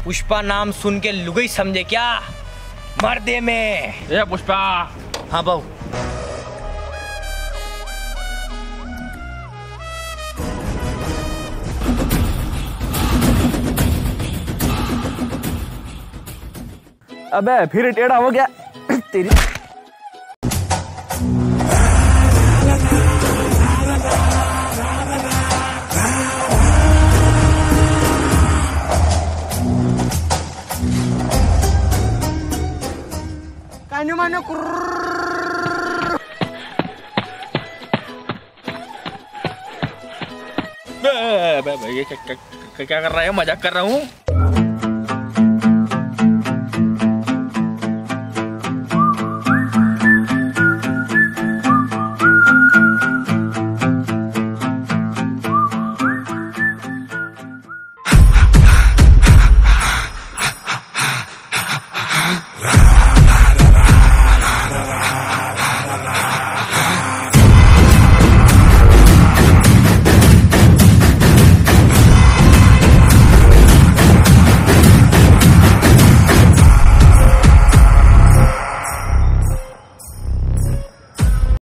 पुष्पा नाम सुन के लुगाई समझे क्या? मर्दे में। ए पुष्पा। हाँ बहू। अबे फिर टेढ़ा हो गया तेरी। कान्यू मान्यू ये क्या कर रहा है? मजाक कर रहा हूँ।